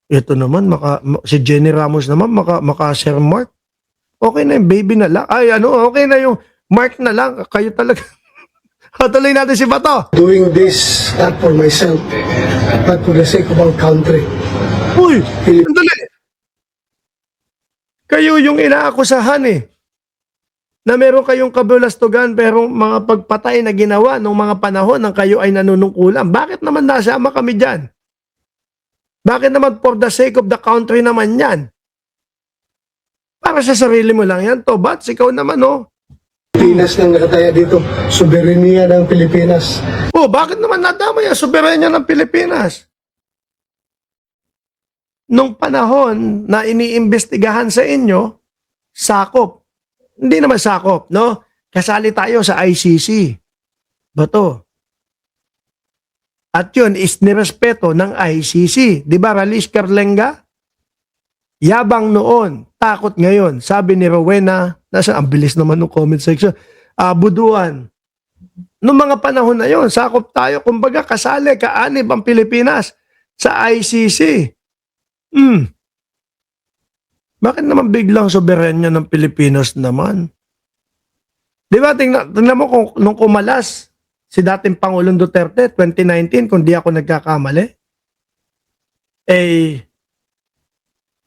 Ito naman, si Jenny Ramos naman, maka-Sir Mark. Okay na yung baby na lang. Ay, okay na yung Mark na lang. Kayo talaga. Patuloy natin si Bato. Doing this not for myself, but for the sake of our country. Uy, sandali. Kayo yung inaakusahan na meron kayong kabulastugan pero mga pagpatay na ginawa nung mga panahon ng kayo ay nanunungkulan. Bakit naman nasama kami dyan? Bakit naman for the sake of the country naman yan? Para sa sarili mo lang yan, Tobats, ikaw naman, Pilipinas nang nakataya dito, soberenya ng Pilipinas. Bakit naman nadama yung soberenya ng Pilipinas? Nung panahon na iniimbestigahan sa inyo, sakop. Hindi naman sakop, no? Kasali tayo sa ICC. Bato. At yun is nirespeto ng ICC. Di ba, Ralis Carlenga? Yabang noon, takot ngayon. Sabi ni Rowena, ang bilis naman ng comment section, Buduan. Noong mga panahon na yon, sakop tayo. Kumbaga, kasali, kaanib ang Pilipinas sa ICC. Bakit naman biglang soberenya ng Pilipinas naman? Di ba, tingnan mo kung nung kumalas si dating Pangulong Duterte, 2019, kung di ako nagkakamali,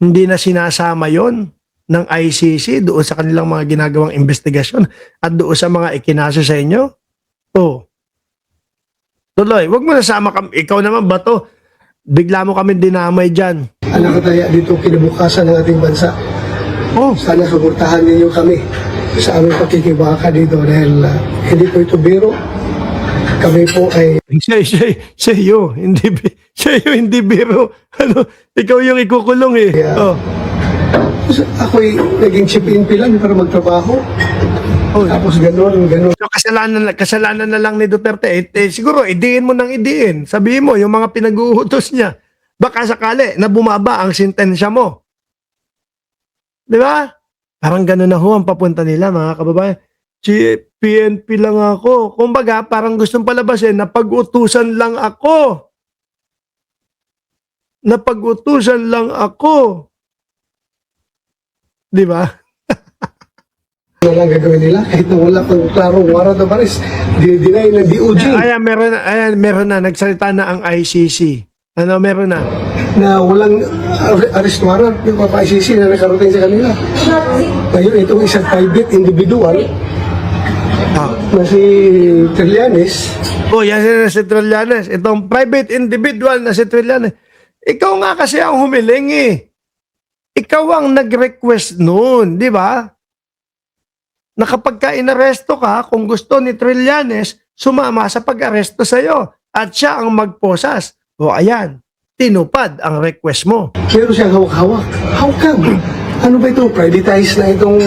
hindi na sinasama yon ng ICC doon sa kanilang mga ginagawang investigasyon at doon sa mga ikinaso sa inyo? Tuloy, wag mo nasama kami. Ikaw naman, Bato, bigla mo kami dinamay dyan. Ang nakataya dito kinabukasan ng ating bansa. Sana suportahan ninyo kami sa aming pakikibaka dito dahil hindi po ito biro. Kami po ay... Siya hindi biro. Ikaw yung ikukulong Ako'y naging chip-in lang para magtrabaho. Tapos gano'n. So, kasalanan na lang ni Duterte. Siguro, idiin mo nang idiin. Sabihin mo, yung mga pinag-uutos niya. Baka sakali na bumaba ang sentensya mo. Di ba? Parang gano'n na ho ang papunta nila, mga kababayan. PNP lang ako. Kumbaga, parang gustong palabasin na pag-utusan lang ako. Napag-utusan lang ako. Di ba? na lang gagawin nila kahit na wala pang klarong warrant of arrest. Dinay ng DOJ. Meron na. Nagsalita na ang ICC. Meron na. Na walang arrest warrant yung mga ICC na nakarating sa kanila. Ngayon, itong isang private individual na si Trillanes. Yan si Trillanes. Itong private individual na si Trillanes. Ikaw nga kasi ang humiling Ikaw ang nag-request noon, di ba? Na kapag ka inaresto ka, kung gusto ni Trillanes, sumama sa pag-aresto sa'yo. At siya ang magposas. Ayan, tinupad ang request mo. Meron siyang hawak-hawak. How come? Ano ba ito? Privatized na itong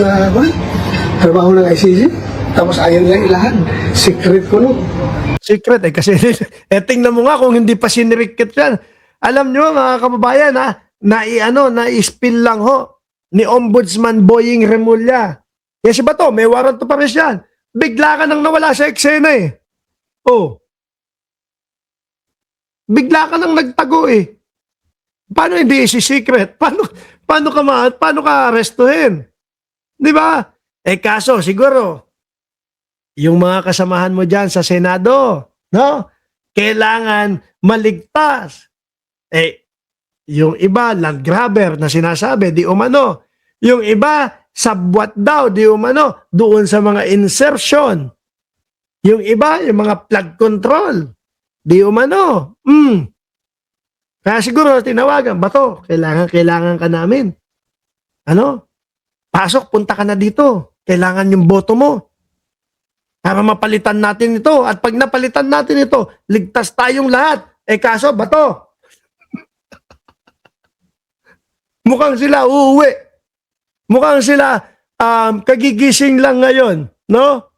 trabaho ng ICC? Tapos ayaw niya ilahan. Secret ko no? Secret kasi tingnan mo nga kung hindi pa sinirikit yan. Alam nyo mga kababayan na-spill lang ho ni Ombudsman Boying Remulla. Yes ba to? May warrant to pares yan. Bigla ka nang nawala sa eksena Bigla ka nang nagtago Paano hindi isi-secret? Paano ka arestuhin? Di ba? Kaso siguro, yung mga kasamahan mo dyan sa Senado, no? Kailangan maligtas. Yung iba, land grabber na sinasabi, di umano. Yung iba, sabwat daw, di umano, doon sa mga insertion. Yung iba, yung mga flood control, di umano. Kaya siguro, tinawagan, Bato, kailangan ka namin. Pasok, punta ka na dito. Kailangan yung boto mo. Para mapalitan natin ito. At pag napalitan natin ito, ligtas tayong lahat. Kaso, Bato, mukhang sila uuwi. Mukhang sila kagigising lang ngayon. No?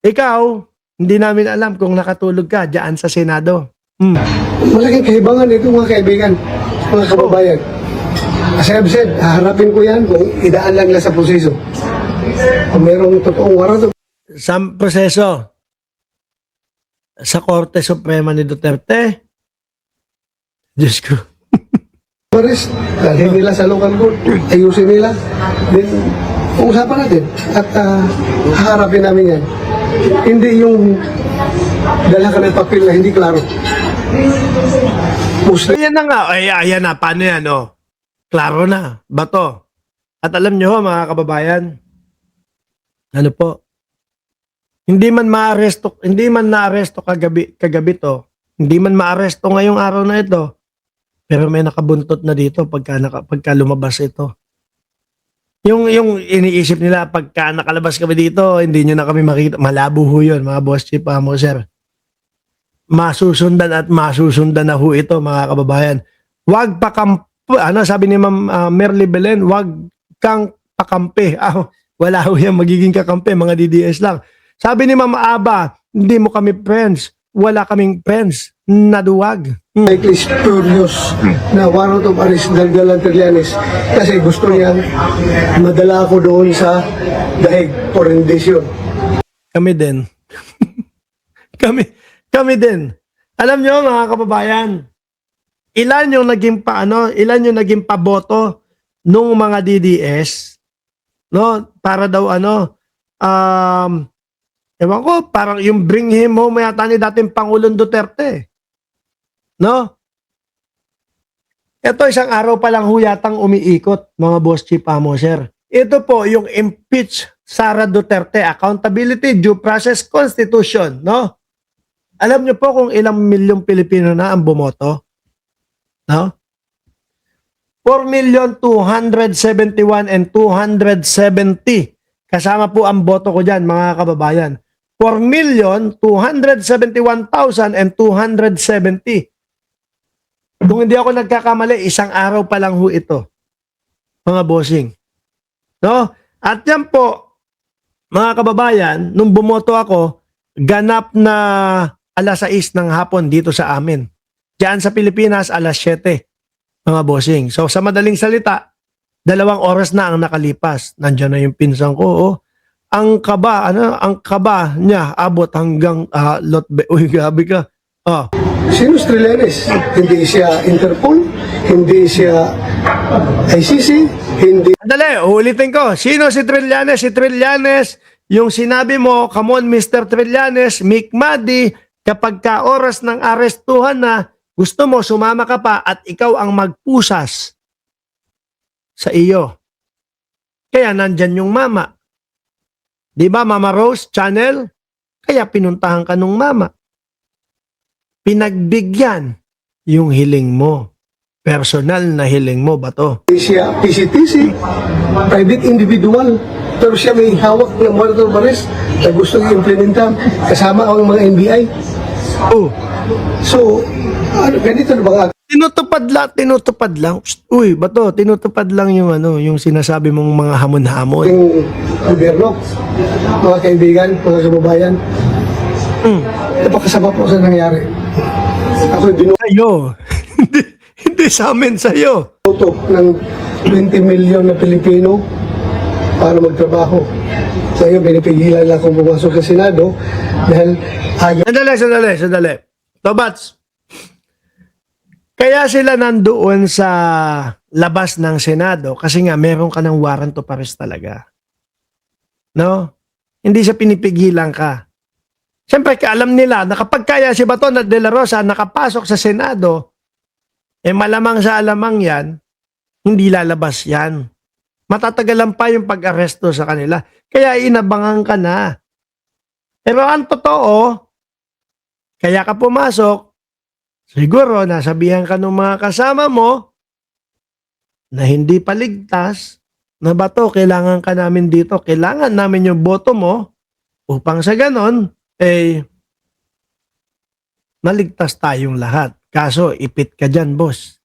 Ikaw, hindi namin alam kung nakatulog ka dyan sa Senado. Malaking kahibangan ito mga kaibigan, mga kababayan. As I've said, haharapin ko yan kung idaan lang sa proseso. Kung mayroong totoong warrant. Sa proseso, sa Korte Suprema ni Duterte, Diyos ko. arrest, dalhin nila sa local court, ayusin nila. Then, usapan natin at haharapin namin yan. Hindi yung dala ka ng papel na hindi klaro. Muslim. Ayan na nga. Ay, ayan na. Paano yan? Oh? Klaro na. Bato. At alam nyo, mga kababayan, ano po, hindi man na-aresto kagabi to, hindi man ma-aresto ngayong araw na ito, pero may nakabuntot na dito pagka lumabas ito. Yung iniisip nila, pagka nakalabas kami dito, hindi nyo na kami makita. Malabo ho yun, mga boss chief, mo sir. Masusundan at masusundan na ho ito, mga kababayan. Wag pa sabi ni Ma'am Merly Belen, wag kang pakampi. Wala ho yan magiging kakampi, mga DDS lang. Sabi ni Ma'am Aba, hindi mo kami friends. Wala kaming friends. Naduwag. Likely spurious na warrant of arrest Daldalan Trillanes kasi gusto niyang madala ako doon sa Dahig for rendition. Kami din. kami din. Alam nyo, mga kababayan, ilan yung naging paboto nung mga DDS, no? Para daw ewan ko, parang yung bring him home yata ni dating Pangulong Duterte. No? Ito isang araw pa lang huyatang umiikot, mga boss chief, sir. Ito po yung impeach Sara Duterte, Accountability, Due Process, Constitution, no? Alam niyo po kung ilang milyong Pilipino na ang bumoto? No? 4,271,270. Kasama po ang boto ko dyan, mga kababayan. 4,271,270. Kung hindi ako nagkakamali, isang araw pa lang ho ito, mga bossing. No? At yan po, mga kababayan, nung bumoto ako, ganap na alas 6 ng hapon dito sa amin. Diyan sa Pilipinas, alas 7, mga bossing. So sa madaling salita, 2 oras na ang nakalipas. Nandiyan na yung pinsan ko. Oh. Ang kaba niya abot hanggang Lotbe. Uy, gabi ka. Oh. Sino si Trillanes? Hindi siya Interpol, hindi siya ICC, hindi. Dali, ulitin ko. Sino si Trillanes? Si Trillanes, yung sinabi mo, come on Mr. Trillanes, Mick Madi, kapag ka oras ng arestuhan na, gusto mo, sumama ka pa at ikaw ang magpusas sa iyo. Kaya nandyan yung mama. Di ba, Mama Rose Channel? Kaya pinuntahan ka nung mama. Pinagbigyan yung hiling mo. Personal na hiling mo ba to? Hindi siya PCTC, private individual. Pero siya may hawak ng warrant of arrest na gusto i-implementa kasama ang mga NBI. Oh, So, ganito na ba? tinutupad lang. Uy, bato, tinutupad lang yung yung sinasabi mong mga hamon-hamon. Yung gobyerno, mga kaibigan, mga kababayan, napakasama po sa nangyari. Ako Sa'yo. hindi sa amin, sa'yo. binuto ng 20 million na Pilipino para magtrabaho. So yun, pinipigilan lang akong pumasok sa Senado dahil ayaw. Sandali. Tobats, kaya sila nandoon sa labas ng Senado kasi nga meron ka ng warrant of arrest talaga. No? Hindi siya pinipigilan ka. Siyempre, alam nila na kapag kaya si Bato de la Rosa nakapasok sa Senado, malamang sa alamang yan, hindi lalabas yan. Matatagalan pa yung pag-aresto sa kanila. Kaya inabangan ka na. Pero ang totoo, kaya ka pumasok, siguro nasabihan ka ng mga kasama mo na hindi paligtas, na Bato, kailangan ka namin dito. Kailangan namin yung boto mo upang sa ganon, maligtas tayong lahat. Kaso, ipit ka dyan, boss.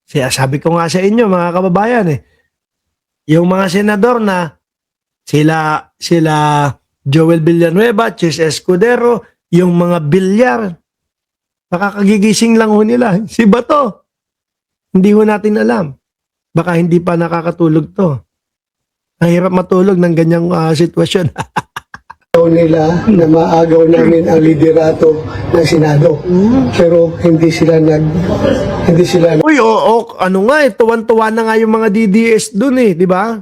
Sabi ko nga sa inyo, mga kababayan, yung mga senador na sila Joel Villanueva, Chis Escudero, yung mga bilyar, nakakagigising lang ho nila. Si Bato, hindi ho natin alam. Baka hindi pa nakakatulog to. Ang hirap matulog ng ganyang sitwasyon. nila na maagaw namin ang liderato ng Senado. Pero hindi sila Uy, ano nga eh, tuwan-tuwa na nga yung mga DDS dun eh, di ba?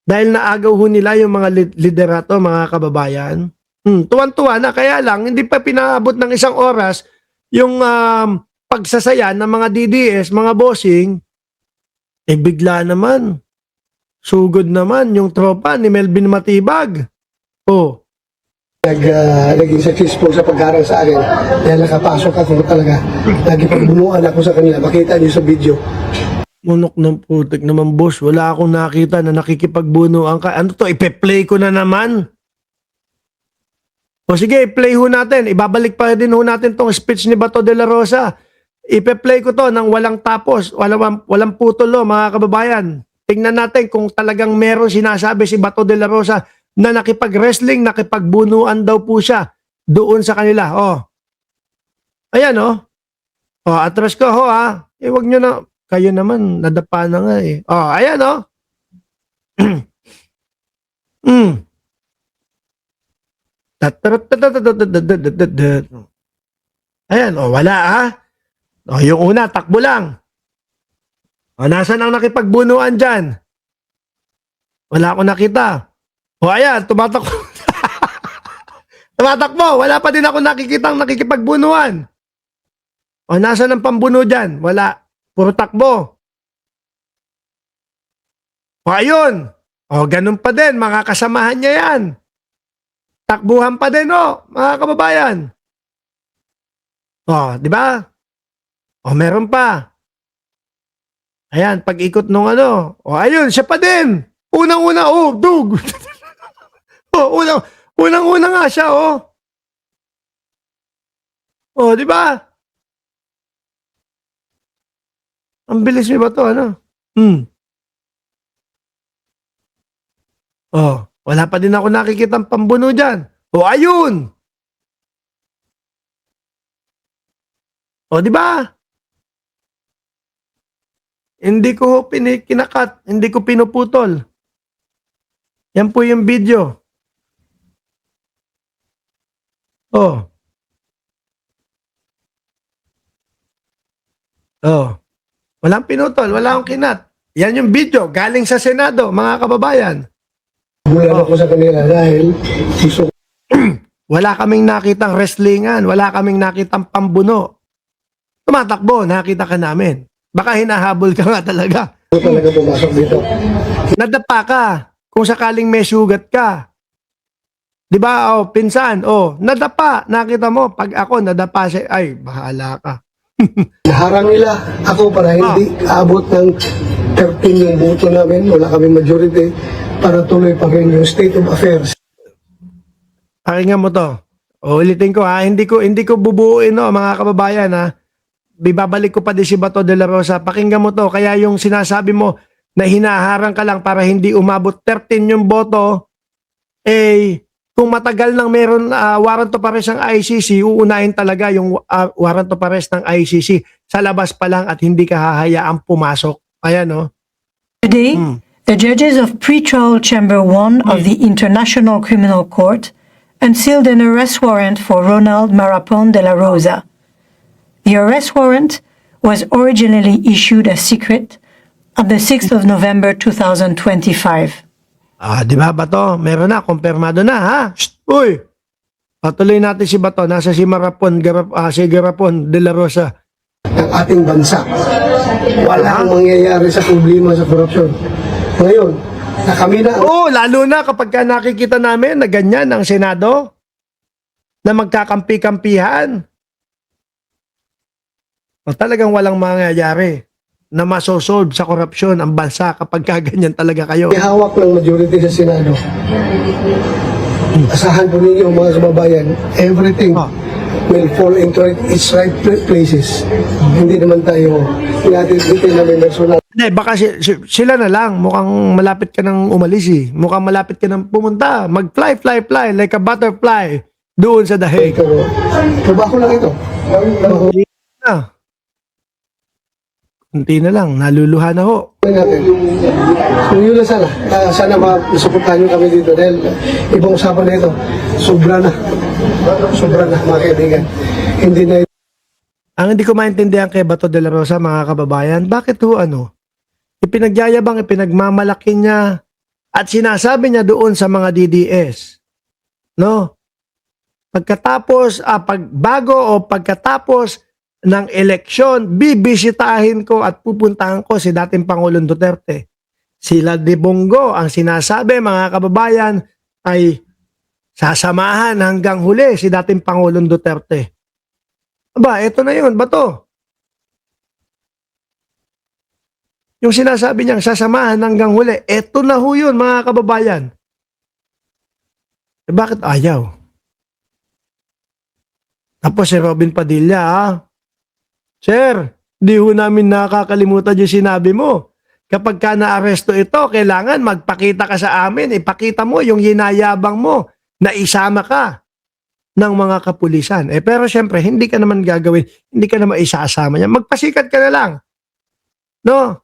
Dahil naagaw ho nila yung mga liderato, mga kababayan. Tuwan-tuwa na, kaya lang, hindi pa pinaabot ng isang oras yung pagsasaya ng mga DDS, mga bossing, eh bigla naman. Sugod naman yung tropa ni Melvin Matibag. Oh, naging successful sa pagharang sa akin dahil nakapasok ako talaga. Nagipagbunuan ako sa kanila. Makita niyo sa video. munok ng putik naman, boss. Wala akong nakita na nakikipagbunuan ka. Ano to, ipe-play ko na naman. O sige, play ho natin. Ibabalik pa din ho natin tong speech ni Bato de la Rosa. Ipe-play ko to nang walang tapos, walang putulo, mga kababayan. Tingnan natin kung talagang meron sinasabi si Bato de la Rosa na nakipag-wrestling, nakipagbunuan daw po siya doon sa kanila. Oh. Ayan, oh. Oh, atras ko ho, ha. Eh, wag nyo na. Kayo naman, nadapa na nga eh. Oh, ayan, oh. Ayan, oh, wala, ha. Oh, yung una, takbo lang. O, nasan ang nakipagbunuan dyan? Wala akong nakita. O, ayan, tumatakbo. Tumatakbo. Wala pa din ako nakikitang nakikipagbunuan. O, nasan ang pambuno dyan? Wala. Puro takbo. O, ayun. O, ganun pa din. Mga kasamahan niya yan. Takbuhan pa din, o, mga kababayan. O, di ba? O, meron pa. Ayan, pag-ikot nung ano. O, ayun, siya pa din. Unang-una, oh, dug. O, unang-una nga siya, oh. O, di ba? Ang bilis mo ba to, ano? O, wala pa din ako nakikitang pambuno dyan. O, ayun. O, di ba? Hindi ko kinakat, hindi ko pinuputol. Yan po yung video. Oh. Oh. Walang pinutol, wala akong kinat. Yan yung video, galing sa Senado, mga kababayan. Bulan ako sa kanila dahil gusto Wala kaming nakitang wrestlingan, wala kaming nakitang pambuno. Tumatakbo, nakita ka namin. Baka hinahabol ka nga talaga. ko talaga pumasok dito. Nadapa ka kung sakaling may sugat ka. 'Di ba? Oh, pinsan, oh, nadapa. Nakita mo pag ako nadapa siya, ay bahala ka. Naharang nila ako para hindi aabot ng 13 yung boto namin. Wala kami majority para tuloy pa rin yung state of affairs. Pakinggan mo to. O, ulitin ko ha, hindi ko bubuuin no, mga kababayan ha. Bibabalik ko pa din si Bato de la Rosa. Pakinggan mo to. Kaya yung sinasabi mo na hinaharang ka lang para hindi umabot 13 yung boto, eh, kung matagal nang meron warrant of arrest ng ICC, uunahin talaga yung warrant of arrest ng ICC sa labas pa lang at hindi ka hahayaang pumasok. Ayan, no? Today, the judges of Pretrial Chamber 1 of the International Criminal Court unsealed an arrest warrant for Ronald Marapon de la Rosa. The arrest warrant was originally issued as secret on the 6th of November 2025. Di ba, Bato? Meron na, kumpirmado na, ha? Shh, uy! Patuloy natin si Bato. Nasa si si Garapon de la Rosa. Ng ating bansa. Wala ang mangyayari sa problema sa korupsyon. Ngayon, na kami na Oo, lalo na kapag ka nakikita namin na ganyan ang Senado, na magkakampi-kampihan. O, talagang walang mangyayari na masosolve sa korupsyon ang bansa kapag kaganyan talaga kayo. may hawak ng majority sa Senado. Asahan po ninyo mga kababayan, everything will fall into its right places. Hindi naman tayo natin na may personal. Hindi, baka sila na lang. Mukhang malapit ka nang umalis eh. Mukhang malapit ka nang pumunta. Mag-fly, fly, fly like a butterfly doon sa dahig. Trabaho lang ito. Trabaho. Na. Unti na lang, naluluha na ho. natin. So yun lang sana. Sana masuportahan nyo kami dito dahil ibang usapan na ito. Sobra na. Sobra na mga kaibigan. Hindi na Ang hindi ko maintindihan kay Bato de la Rosa, mga kababayan, bakit ho ipinagyayabang, ipinagmamalaki niya at sinasabi niya doon sa mga DDS, no? Pagkatapos ng eleksyon, bibisitahin ko at pupuntahan ko si dating Pangulong Duterte. Sila de Bongo, ang sinasabi, mga kababayan, ay sasamahan hanggang huli si dating Pangulong Duterte. Aba, eto na yun, Bato. Yung sinasabi niyang sasamahan hanggang huli, eto na ho yun, mga kababayan. Bakit ayaw? Tapos si Robin Padilla, Sir, di ho namin nakakalimutan yung sinabi mo. Kapag ka naaresto ito, kailangan magpakita ka sa amin. Ipakita mo yung hinayabang mo na isama ka ng mga kapulisan. Pero syempre, hindi ka naman gagawin, hindi ka naman isasama niya. Magpasikat ka na lang. No?